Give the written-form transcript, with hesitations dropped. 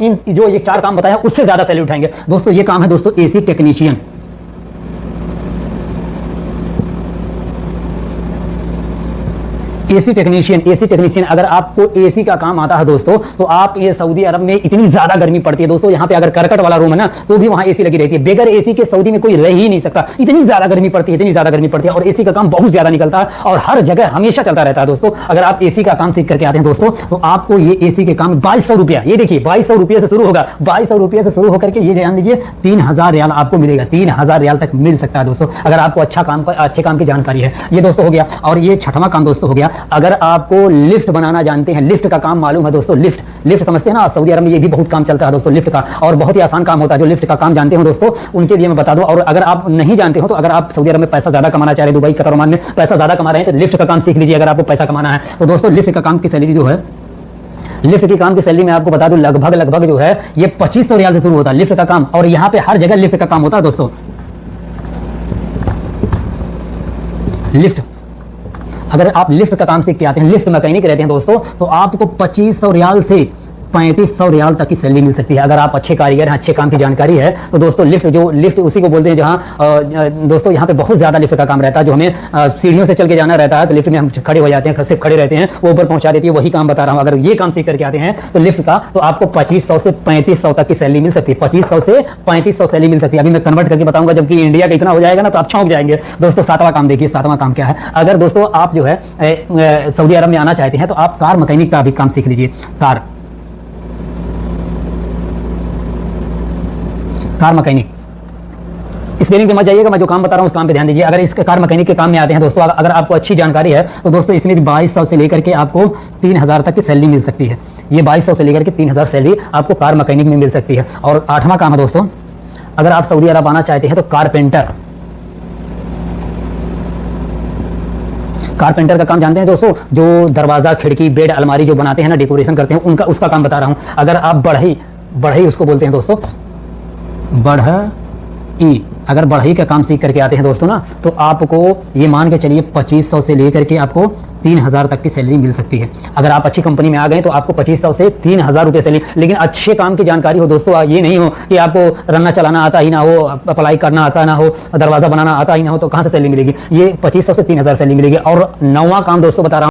इन जो ये 4 काम बताया उससे ज्यादा सैलरी उठाएंगे दोस्तों। ये काम है दोस्तों एसी टेक्नीशियन। एसी टेक्नीशियन अगर आपको एसी का काम आता है दोस्तों, तो आप ये सऊदी अरब में इतनी ज्यादा गर्मी पड़ती है दोस्तों, यहाँ पे अगर करकट वाला रूम है ना तो भी वहां एसी लगी रहती है। बगैर एसी के सऊदी में कोई रह ही नहीं सकता, इतनी ज्यादा गर्मी पड़ती है, इतनी ज्यादा गर्मी पड़ती है। और एसी का काम बहुत ज्यादा निकलता है और हर जगह हमेशा चलता रहता है दोस्तों। अगर आप एसी का काम सीख करके आते हैं दोस्तों, तो आपको ये एसी के काम 2200 रुपया, ये देखिए 2200 रुपये से शुरू होगा, 2200 रुपये से शुरू होकर के ये जान लीजिए 3000 रियाल आपको मिलेगा, 3000 रियाल तक मिल सकता है दोस्तों, अगर आपको अच्छे काम की जानकारी है। ये दोस्तों हो गया। और ये 6वां काम दोस्तों हो गया, अगर आपको लिफ्ट बनाना जानते हैं, लिफ्ट का काम मालूम है दोस्तों, लिफ्ट समझते हैं ना, सऊदी अरब में ये भी बहुत काम चलता है दोस्तों लिफ्ट का, और बहुत ही आसान काम होता है। जो लिफ्ट का काम जानते हो दोस्तों उनके लिए मैं बता दूं। और अगर आप नहीं जानते हो तो अगर आप सऊदी अरब में पैसा ज्यादा कमाना चाह रहे हैं, दुबई कतर ओमान में पैसा ज्यादा कमा रहे हैं, तो लिफ्ट का काम सीख लीजिए। अगर आपको पैसा कमाना है तो दोस्तों लिफ्ट का काम की सैलरी जो है, लिफ्ट की काम की सैलरी मैं आपको बता दूं लगभग जो है ये 2500 रियाल से शुरू होता है लिफ्ट का काम। और यहाँ पे हर जगह लिफ्ट का काम होता है दोस्तों। लिफ्ट, अगर आप लिफ्ट का काम सीख के आते हैं, लिफ्ट मैकेनिक रहते हैं दोस्तों, तो आपको 2500 रियाल से 3500 रियाल तक की सैलरी मिल सकती है। अगर आप अच्छे कारीगर हैं, अच्छे काम की जानकारी है तो दोस्तों लिफ्ट उसी को बोलते हैं जहां दोस्तों यहाँ पे बहुत ज्यादा लिफ्ट का काम रहता है, जो हमें सीढ़ियों से चल के जाना रहता है, तो लिफ्ट में हम खड़े हो जाते हैं, सिर्फ खड़े रहते हैं, वो ऊपर पहुंचा देती है, वही काम बता रहा हूँ। अगर ये काम सीख करके आते हैं तो लिफ्ट का, तो आपको 2500 से 3500 तक की सैलरी मिल सकती है, 2500 से 3500 सैलरी मिल सकती है। अभी मैं कन्वर्ट करके बताऊंगा, जबकि इंडिया का इतना हो जाएगा ना तो आप चौंक जाएंगे दोस्तों। 7वां काम देखिए, 7वां काम क्या है। अगर दोस्तों आप जो है सऊदी अरब में आना चाहते हैं तो आप कार मैकेनिक का भी काम सीख लीजिए। कार मैकेनिक, स्पेलिंग पे मत जाइएगा, मैं जो काम बता रहा हूं उस काम पे ध्यान दीजिए। अगर इस कार मैकेनिक के काम में आते हैं दोस्तों, अगर आपको अच्छी जानकारी है तो दोस्तों इसमें भी 2200 से लेकर के आपको 3000 तक की सैलरी मिल सकती है। ये 2200 से लेकर के 3000 सैलरी आपको कार मैकेनिक में मिल सकती है। और 8वां काम है दोस्तों, अगर आप सऊदी अरब आना चाहते हैं तो कारपेंटर का काम जानते हैं दोस्तों, जो दरवाजा, खिड़की, बेड, अलमारी जो बनाते हैं ना, डेकोरेशन करते हैं, उनका उसका काम बता रहा हूं। अगर आप बढ़ई उसको बोलते हैं दोस्तों, अगर बढ़ई का काम सीख करके आते हैं दोस्तों ना, तो आपको ये मान के चलिए 2500 से लेकर के आपको 3000 तक की सैलरी मिल सकती है। अगर आप अच्छी कंपनी में आ गए तो आपको 2500 से 3000 रुपये सैलरी, लेकिन अच्छे काम की जानकारी हो दोस्तों। ये नहीं हो कि आपको रन्ना चलाना आता ही ना हो, अप्लाई करना आता ना हो, दरवाजा बनाना आता ही ना हो, तो कहाँ से सैलरी मिलेगी। ये 2500 से 3000 सैलरी मिलेगी। और 9वां काम दोस्तों बता रहा हूँ,